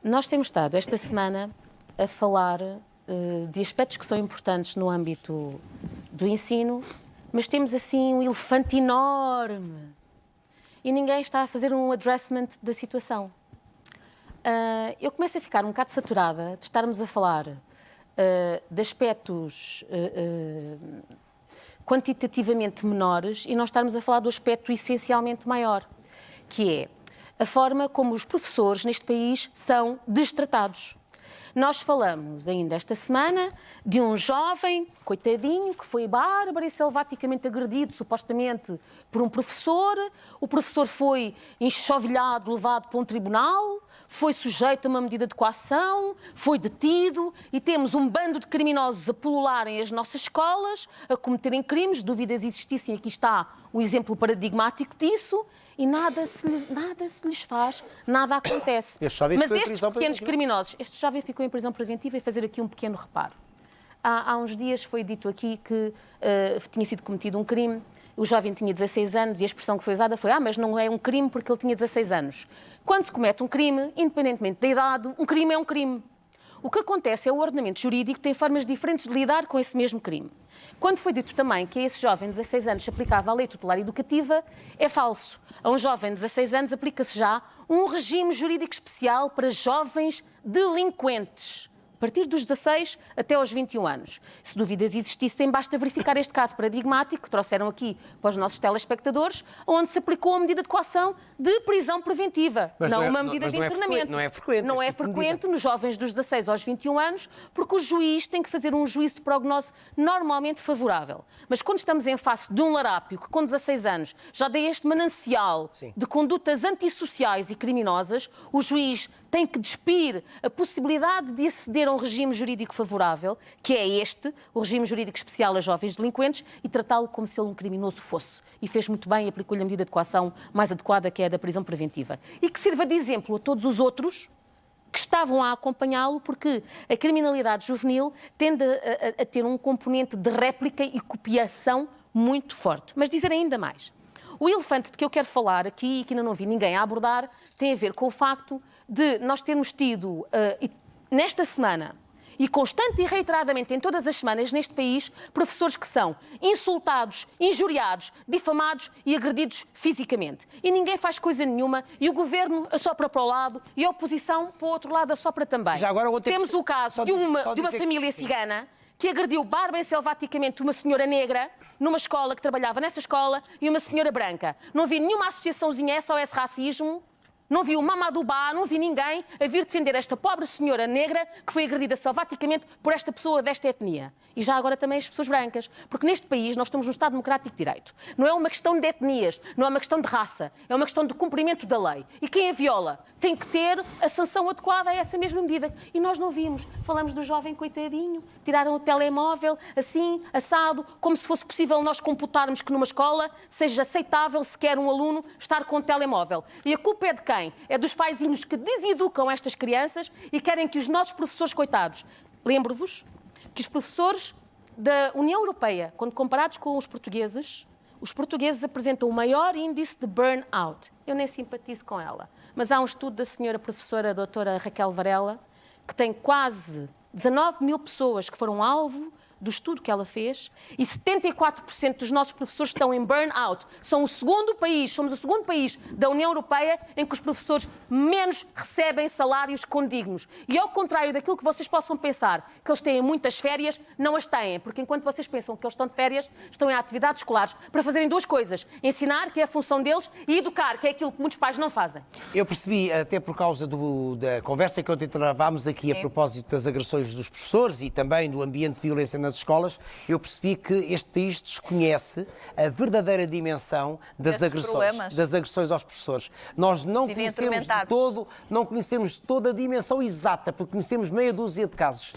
Nós temos estado esta semana a falar de aspectos que são importantes no âmbito do ensino, mas temos assim um elefante enorme e ninguém está a fazer um addressment da situação. Eu começo a ficar um bocado saturada de estarmos a falar de aspectos quantitativamente menores e não estarmos a falar do aspecto essencialmente maior, que é a forma como os professores neste país são destratados. Nós falamos ainda esta semana de um jovem, coitadinho, que foi bárbaro e selvaticamente agredido, supostamente, por um professor. O professor foi enxovalhado, levado para um tribunal, foi sujeito a uma medida de coação, foi detido e temos um bando de criminosos a pulularem as nossas escolas, a cometerem crimes, dúvidas existissem, aqui está o exemplo paradigmático disso, e nada se lhes faz, nada acontece. Mas estes pequenos criminosos, este jovem ficou em prisão preventiva e fazer aqui um pequeno reparo. Há uns dias foi dito aqui que tinha sido cometido um crime, o jovem tinha 16 anos e a expressão que foi usada foi mas não é um crime porque ele tinha 16 anos. Quando se comete um crime, independentemente da idade, um crime é um crime. O que acontece é o ordenamento jurídico tem formas diferentes de lidar com esse mesmo crime. Quando foi dito também que a esse jovem de 16 anos se aplicava a lei tutelar educativa, é falso. A um jovem de 16 anos aplica-se já um regime jurídico especial para jovens delinquentes, a partir dos 16 até aos 21 anos. Se dúvidas existissem, basta verificar este caso paradigmático que trouxeram aqui para os nossos telespectadores, onde se aplicou a medida de coação de prisão preventiva, não uma medida de internamento. Não é frequente. Não é frequente nos jovens dos 16 aos 21 anos, porque o juiz tem que fazer um juízo de prognose normalmente favorável. Mas quando estamos em face de um larápio que com 16 anos já dá este manancial de condutas antissociais e criminosas, o juiz tem que despir a possibilidade de aceder a um regime jurídico favorável, que é este, o regime jurídico especial a jovens delinquentes, e tratá-lo como se ele um criminoso fosse. E fez muito bem e aplicou-lhe a medida de coação mais adequada, que é a da prisão preventiva. E que sirva de exemplo a todos os outros que estavam a acompanhá-lo, porque a criminalidade juvenil tende a ter um componente de réplica e copiação muito forte. Mas dizer ainda mais. O elefante de que eu quero falar aqui, e que ainda não vi ninguém a abordar, tem a ver com o facto de nós termos tido, nesta semana, e constante e reiteradamente em todas as semanas neste país, professores que são insultados, injuriados, difamados e agredidos fisicamente. E ninguém faz coisa nenhuma, e o governo assopra para o lado e a oposição para o outro lado assopra também. Já agora, temos o caso de uma família cigana que agrediu bárbara e selvaticamente uma senhora negra numa escola que trabalhava nessa escola e uma senhora branca. Não vi nenhuma associaçãozinha SOS Racismo, não vi o Mamadou Ba, não vi ninguém a vir defender esta pobre senhora negra que foi agredida selvaticamente por esta pessoa desta etnia. E já agora também as pessoas brancas. Porque neste país nós estamos num Estado democrático de direito. Não é uma questão de etnias, não é uma questão de raça, é uma questão de cumprimento da lei. E quem a viola tem que ter a sanção adequada a essa mesma medida. E nós não vimos. Falamos do jovem coitadinho, tiraram o telemóvel, assim, assado, como se fosse possível nós computarmos que numa escola seja aceitável sequer um aluno estar com o telemóvel. E a culpa é de quem? É dos paizinhos que deseducam estas crianças e querem que os nossos professores, coitados, lembro-vos que os professores da União Europeia, quando comparados com os portugueses apresentam o maior índice de burnout. Eu nem simpatizo com ela, mas há um estudo da senhora professora a doutora Raquel Varela, que tem quase 19 mil pessoas que foram alvo do estudo que ela fez, e 74% dos nossos professores estão em burnout. Somos o segundo país da União Europeia em que os professores menos recebem salários condignos. E ao contrário daquilo que vocês possam pensar, que eles têm muitas férias, não as têm, porque enquanto vocês pensam que eles estão de férias, estão em atividades escolares para fazerem duas coisas: ensinar, que é a função deles, e educar, que é aquilo que muitos pais não fazem. Eu percebi, até por causa da conversa que ontem travámos aqui a propósito das agressões dos professores e também do ambiente de violência nas escolas, eu percebi que este país desconhece a verdadeira dimensão das agressões aos professores. Nós não conhecemos de todo, não conhecemos toda a dimensão exata, porque conhecemos meia dúzia de casos.